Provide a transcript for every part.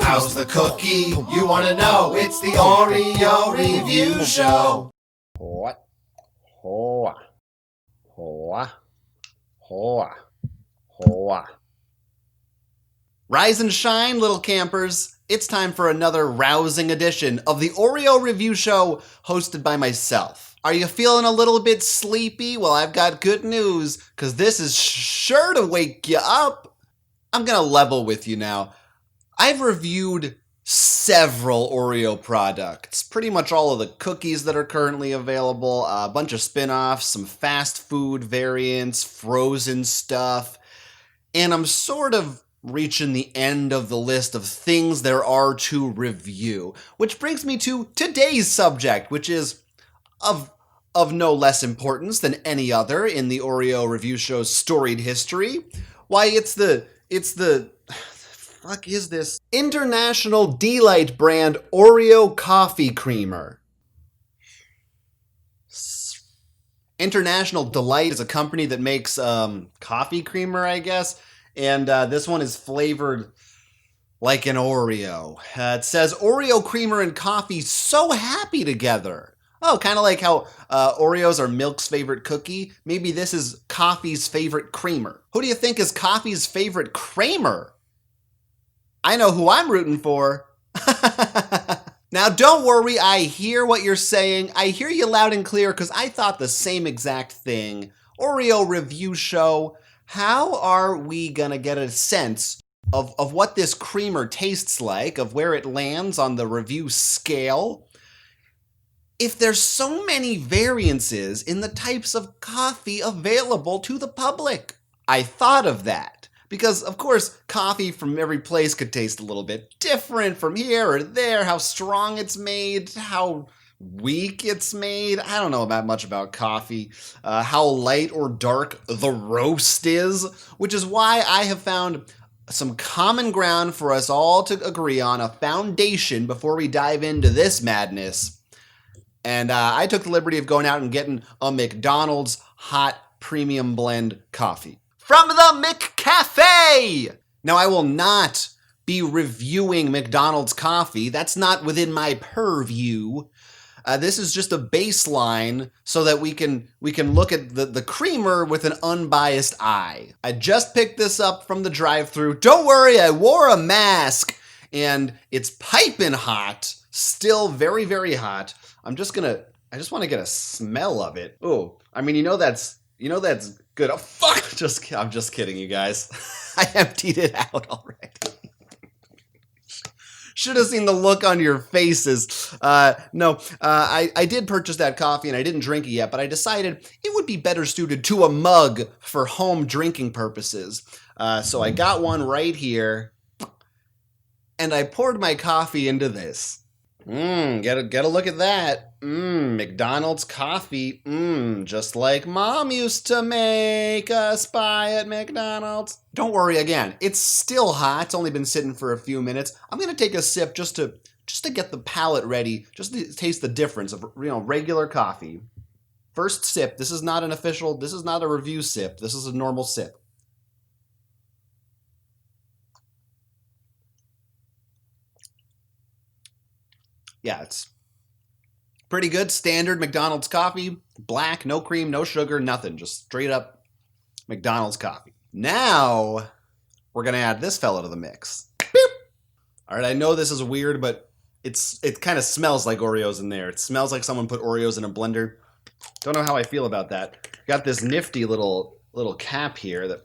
How's the cookie? You wanna know? It's the Oreo Review Show. Hoa, hoa, hoa, hoa, hoa. Rise and shine, little campers. It's time for another rousing edition of the Oreo Review Show hosted by myself. Are you feeling a little bit sleepy? Well, I've got good news, because this is sure to wake you up. I'm gonna level with you now. I've reviewed several Oreo products, pretty much all of the cookies that are currently available, a bunch of spin-offs, some fast food variants, frozen stuff, and I'm sort of reaching the end of the list of things there are to review, which brings me to today's subject, which is of no less importance than any other in the Oreo Review Show's storied history. Why, it's the fuck is this? International Delight brand Oreo Coffee Creamer. International Delight is a company that makes coffee creamer, I guess. And this one is flavored like an Oreo. It says Oreo creamer and coffee so happy together. Oh, kind of like how Oreos are milk's favorite cookie. Maybe this is coffee's favorite creamer. Who do you think is coffee's favorite creamer? I know who I'm rooting for. Now, don't worry. I hear what you're saying. I hear you loud and clear because I thought the same exact thing. Oreo Review Show. How are we going to get a sense of what this creamer tastes like, of where it lands on the review scale, if there's so many variances in the types of coffee available to the public? I thought of that. Because, of course, coffee from every place could taste a little bit different from here or there, how strong it's made, how weak it's made. I don't know much about coffee, how light or dark the roast is, which is why I have found some common ground for us all to agree on, a foundation before we dive into this madness. And I took the liberty of going out and getting a McDonald's hot premium blend coffee from the McCafe. Now, I will not be reviewing McDonald's coffee. That's not within my purview. This is just a baseline so that we can look at the creamer with an unbiased eye. I just picked this up from the drive-thru. Don't worry, I wore a mask, and it's piping hot. Still very, very hot. I just want to get a smell of it. Oh, I mean, you know that's good. Oh, fuck! I'm just kidding, you guys. I emptied it out already. Should have seen the look on your faces. No, I did purchase that coffee and I didn't drink it yet, but I decided it would be better suited to a mug for home drinking purposes. So I got one right here, and I poured my coffee into this. Get a look at that. McDonald's coffee. Just like Mom used to make us buy at McDonald's. Don't worry, again, it's still hot. It's only been sitting for a few minutes. I'm gonna take a sip just to get the palate ready, just to taste the difference of regular coffee. First sip. This is not a review sip. This is a normal sip. Yeah, it's pretty good. Standard McDonald's coffee. Black, no cream, no sugar, nothing. Just straight up McDonald's coffee. Now, we're going to add this fella to the mix. Boop. All right, I know this is weird, but it kind of smells like Oreos in there. It smells like someone put Oreos in a blender. Don't know how I feel about that. Got this nifty little cap here that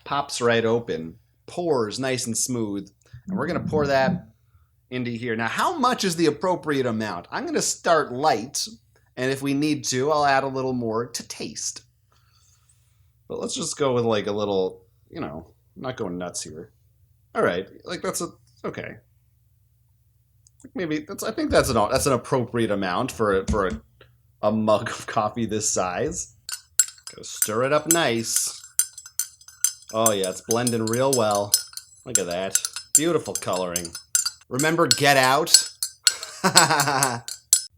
pops right open. Pours nice and smooth. And we're going to pour that into here. Now, how much is the appropriate amount? I'm going to start light, and if we need to, I'll add a little more to taste. But let's just go with like a little, I'm not going nuts here. All right, like okay. Maybe I think that's an appropriate amount for a mug of coffee this size. Go stir it up nice. Oh yeah, it's blending real well. Look at that. Beautiful coloring. Remember Get Out?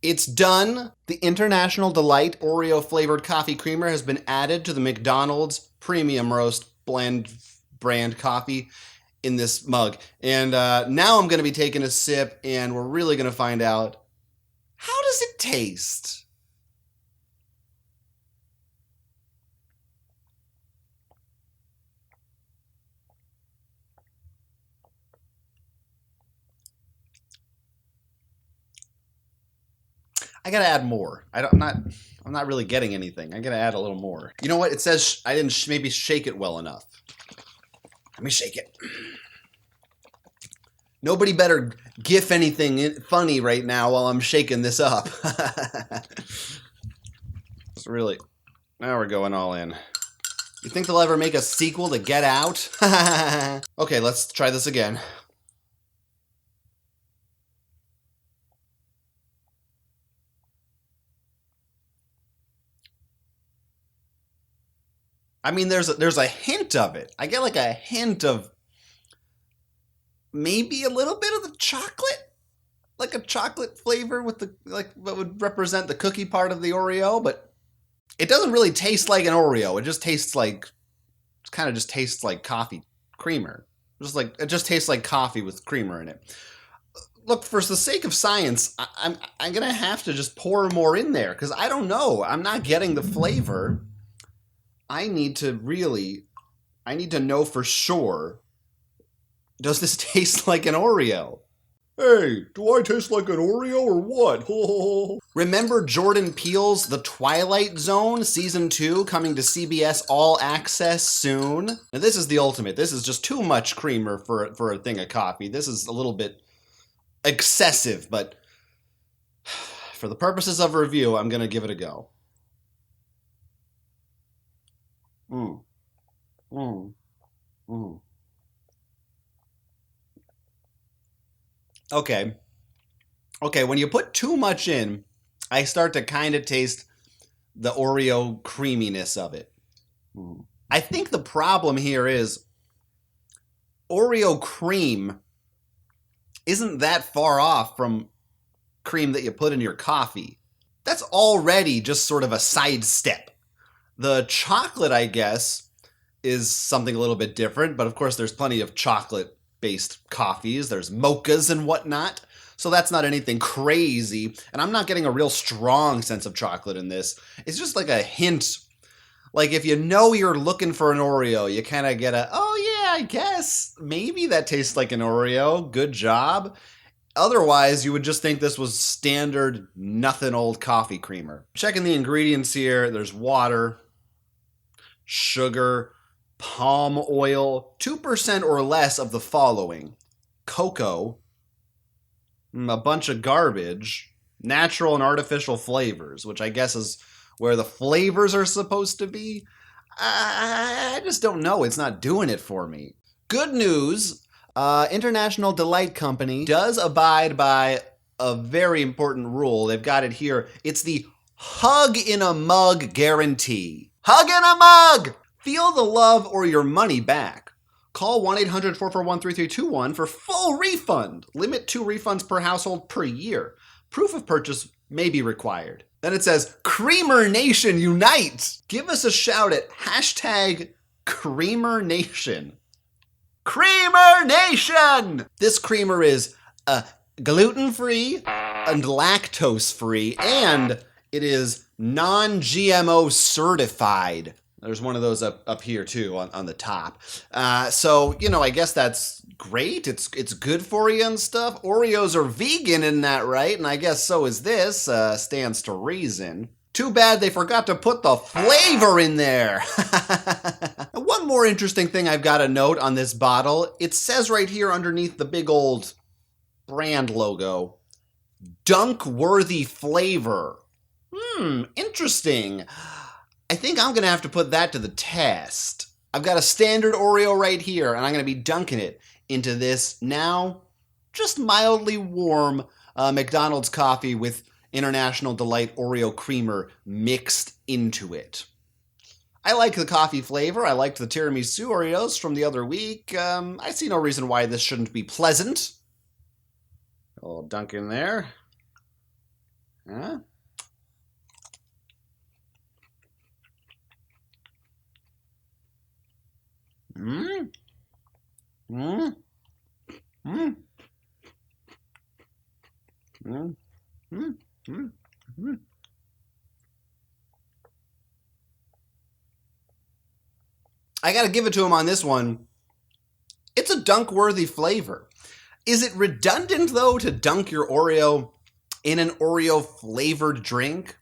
It's done. The International Delight Oreo flavored coffee creamer has been added to the McDonald's Premium Roast Blend brand coffee. in this mug. And now I'm going to be taking a sip, and we're really going to find out, how does it taste? I gotta add more. I'm not really getting anything. I gotta add a little more. You know what? It says I didn't maybe shake it well enough. Let me shake it. Nobody better gif anything funny right now while I'm shaking this up. It's really, now we're going all in. You think they'll ever make a sequel to Get Out? Okay, let's try this again. I mean, there's a hint of it. I get like a hint of maybe a little bit of the chocolate, like a chocolate flavor with the like what would represent the cookie part of the Oreo, but it doesn't really taste like an Oreo. It just tastes like, it kind of just tastes like coffee creamer. Just like it just tastes like coffee with creamer in it. Look, for the sake of science, I'm gonna have to just pour more in there because I don't know. I'm not getting the flavor. I need to know for sure. Does this taste like an Oreo? Hey, do I taste like an Oreo or what? Remember Jordan Peele's The Twilight Zone Season 2 coming to CBS All Access soon? Now this is the ultimate. This is just too much creamer for a thing of coffee. This is a little bit excessive, but for the purposes of review, I'm going to give it a go. Mm. Mm. Mm. Okay. Okay, when you put too much in, I start to kind of taste the Oreo creaminess of it. I think the problem here is Oreo cream isn't that far off from cream that you put in your coffee. That's already just sort of a sidestep. The chocolate, I guess, is something a little bit different, but of course there's plenty of chocolate-based coffees. There's mochas and whatnot. So that's not anything crazy. And I'm not getting a real strong sense of chocolate in this. It's just like a hint. Like if you know you're looking for an Oreo, you kind of get a, oh yeah, I guess. Maybe that tastes like an Oreo. Good job. Otherwise, you would just think this was standard, nothing old coffee creamer. Checking the ingredients here, there's water, sugar, palm oil, 2% or less of the following: cocoa, a bunch of garbage, natural and artificial flavors, which I guess is where the flavors are supposed to be. I just don't know. It's not doing it for me. Good news, International Delight Company does abide by a very important rule. They've got it here. It's the hug in a mug guarantee. Hug in a mug! Feel the love or your money back. Call 1-800-441-3321 for full refund. Limit 2 refunds per household per year. Proof of purchase may be required. Then it says, Creamer Nation Unite! Give us a shout at hashtag Creamer Nation. Creamer Nation! This creamer is gluten-free and lactose-free, and it is non-GMO certified. There's one of those up here too on the top. So, you know, I guess that's great. It's good for you and stuff. Oreos are vegan, isn't that right? And I guess so is this. Stands to reason. Too bad they forgot to put the flavor in there. One more interesting thing I've got to note on this bottle. It says right here underneath the big old brand logo, dunk-worthy flavor. Interesting. I think I'm going to have to put that to the test. I've got a standard Oreo right here, and I'm going to be dunking it into this now just mildly warm McDonald's coffee with International Delight Oreo creamer mixed into it. I like the coffee flavor. I liked the tiramisu Oreos from the other week. I see no reason why this shouldn't be pleasant. A little dunk in there. Huh? Mm, mm, mm, mm, mm, mm. I gotta give it to him on this one. It's a dunk-worthy flavor. Is it redundant, though, to dunk your Oreo in an Oreo-flavored drink?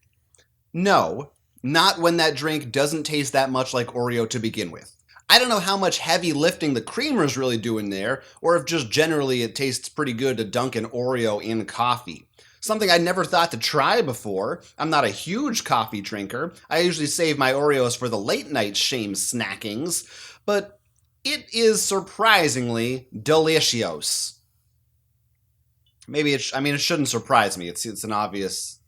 No, not when that drink doesn't taste that much like Oreo to begin with. I don't know how much heavy lifting the creamer's really doing there, or if just generally it tastes pretty good to dunk an Oreo in coffee. Something I never thought to try before. I'm not a huge coffee drinker. I usually save my Oreos for the late night shame snackings, but it is surprisingly delicious. Maybe it shouldn't surprise me. It's an obvious,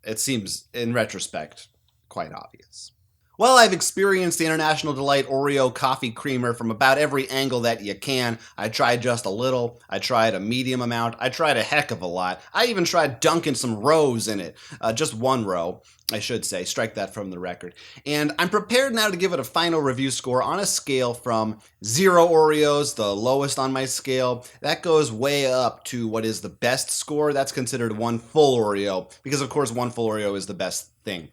it seems in retrospect quite obvious. Well, I've experienced the International Delight Oreo coffee creamer from about every angle that you can. I tried just a little. I tried a medium amount. I tried a heck of a lot. I even tried dunking some rows in it. Just one row, I should say. Strike that from the record. And I'm prepared now to give it a final review score on a scale from 0 Oreos, the lowest on my scale. That goes way up to what is the best score. That's considered 1 full Oreo, because of course 1 full Oreo is the best thing.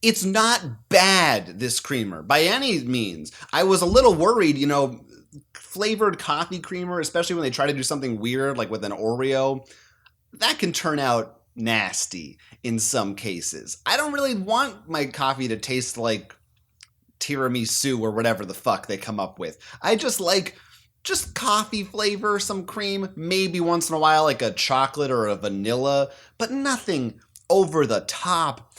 It's not bad, this creamer, by any means. I was a little worried, flavored coffee creamer, especially when they try to do something weird, like with an Oreo, that can turn out nasty in some cases. I don't really want my coffee to taste like tiramisu or whatever the fuck they come up with. I just like coffee flavor, some cream, maybe once in a while like a chocolate or a vanilla, but nothing over the top.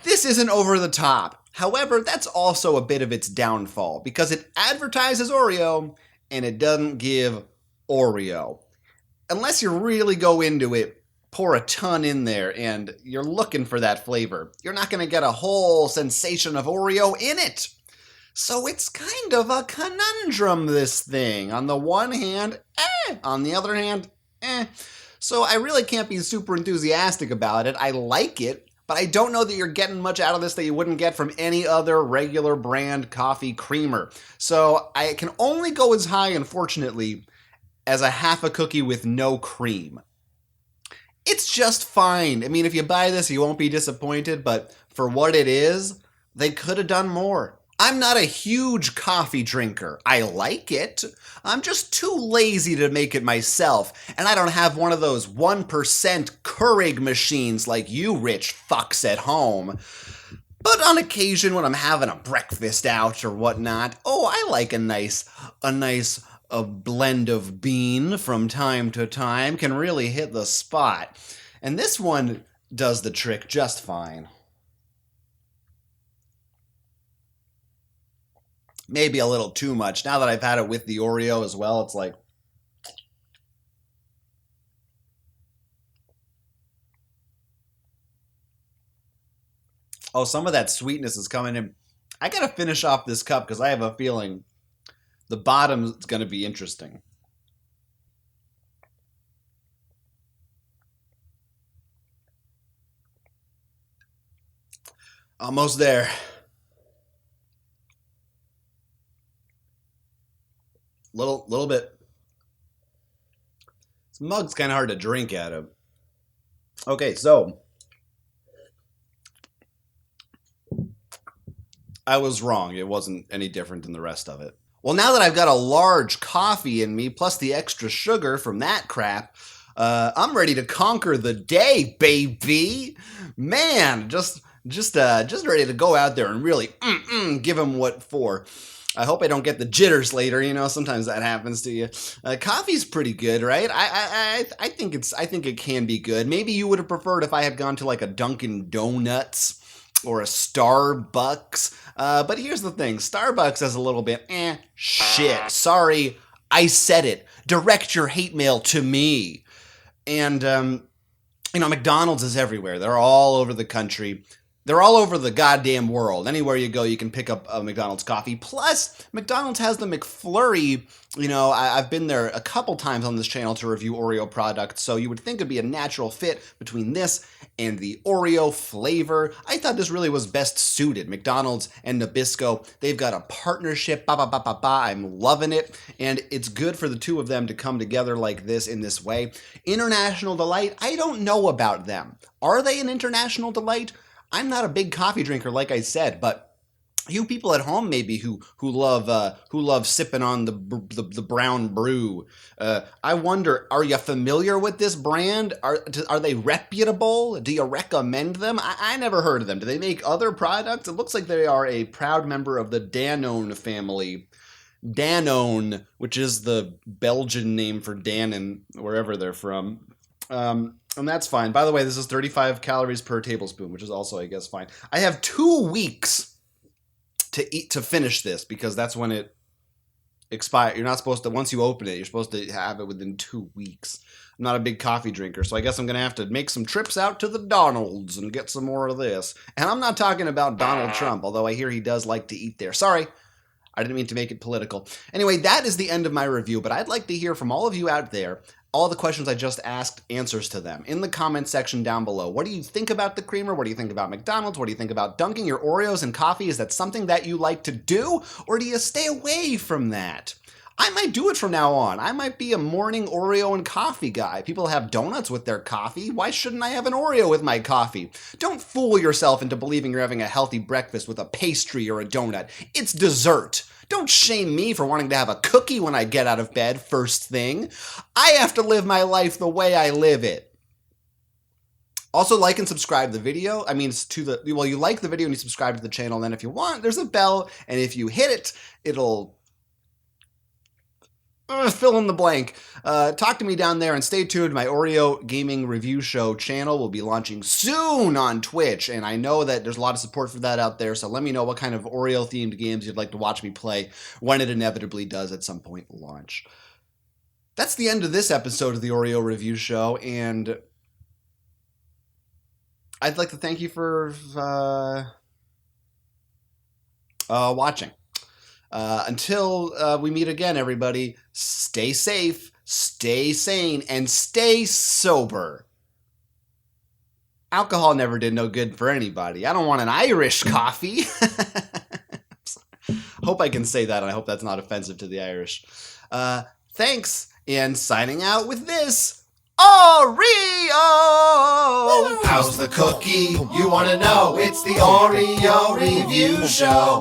This isn't over the top. However, that's also a bit of its downfall because it advertises Oreo and it doesn't give Oreo. Unless you really go into it, pour a ton in there and you're looking for that flavor, you're not going to get a whole sensation of Oreo in it. So it's kind of a conundrum, this thing. On the one hand, on the other hand, So I really can't be super enthusiastic about it. I like it, but I don't know that you're getting much out of this that you wouldn't get from any other regular brand coffee creamer. So I can only go as high, unfortunately, as a half a cookie with no cream. It's just fine. I mean, if you buy this, you won't be disappointed, but for what it is, they could have done more. I'm not a huge coffee drinker. I like it. I'm just too lazy to make it myself, and I don't have one of those 1% Keurig machines like you rich fucks at home. But on occasion when I'm having a breakfast out or whatnot, I like a nice blend of bean from time to time, can really hit the spot. And this one does the trick just fine. Maybe a little too much. Now that I've had it with the Oreo as well, it's like, some of that sweetness is coming in. I gotta finish off this cup because I have a feeling the bottom's gonna be interesting. Almost there. Little bit. This mug's kind of hard to drink out of. Okay, so I was wrong. It wasn't any different than the rest of it. Well, now that I've got a large coffee in me, plus the extra sugar from that crap, I'm ready to conquer the day, baby. Man, just ready to go out there and really give them what for. I hope I don't get the jitters later. Sometimes that happens to you. Coffee's pretty good, right? I think it can be good. Maybe you would have preferred if I had gone to like a Dunkin' Donuts or a Starbucks. But here's the thing: Starbucks is a little bit shit. Sorry, I said it. Direct your hate mail to me. And McDonald's is everywhere. They're all over the country. They're all over the goddamn world. Anywhere you go, you can pick up a McDonald's coffee. Plus, McDonald's has the McFlurry. You know, I've been there a couple times on this channel to review Oreo products, so you would think it'd be a natural fit between this and the Oreo flavor. I thought this really was best suited. McDonald's and Nabisco, they've got a partnership. I'm loving it, and it's good for the two of them to come together like this in this way. International Delight, I don't know about them. Are they an international delight? I'm not a big coffee drinker, like I said, but you people at home maybe who love sipping on the brown brew. I wonder, are you familiar with this brand? Are they reputable? Do you recommend them? I never heard of them. Do they make other products? It looks like they are a proud member of the Danone family. Danone, which is the Belgian name for Danone, wherever they're from. And that's fine. By the way, this is 35 calories per tablespoon, which is also, I guess, fine. I have 2 weeks to finish this because that's when it expires. You're not supposed to, once you open it, you're supposed to have it within 2 weeks. I'm not a big coffee drinker, so I guess I'm going to have to make some trips out to the Donald's and get some more of this. And I'm not talking about Donald Trump, although I hear he does like to eat there. Sorry. I didn't mean to make it political. Anyway, that is the end of my review, but I'd like to hear from all of you out there, all the questions I just asked, answers to them in the comments section down below. What do you think about the creamer? What do you think about McDonald's? What do you think about dunking your Oreos in coffee? Is that something that you like to do, or do you stay away from that? I might do it from now on. I might be a morning Oreo and coffee guy. People have donuts with their coffee. Why shouldn't I have an Oreo with my coffee? Don't fool yourself into believing you're having a healthy breakfast with a pastry or a donut. It's dessert. Don't shame me for wanting to have a cookie when I get out of bed first thing. I have to live my life the way I live it. Also, like and subscribe the video. I mean, well, you like the video and you subscribe to the channel. And then if you want, there's a bell. And if you hit it, it'll fill in the blank. Talk to me down there and stay tuned. My Oreo Gaming Review Show channel will be launching soon on Twitch, and I know that there's a lot of support for that out there, so let me know what kind of Oreo-themed games you'd like to watch me play when it inevitably does at some point launch. That's the end of this episode of the Oreo Review Show, and I'd like to thank you for watching. Until we meet again, everybody, stay safe, stay sane, and stay sober. Alcohol never did no good for anybody. I don't want an Irish coffee. Hope I can say that, and I hope that's not offensive to the Irish. Thanks, and signing out with this, Oreo! How's the cookie? You want to know? It's the Oreo Review Show.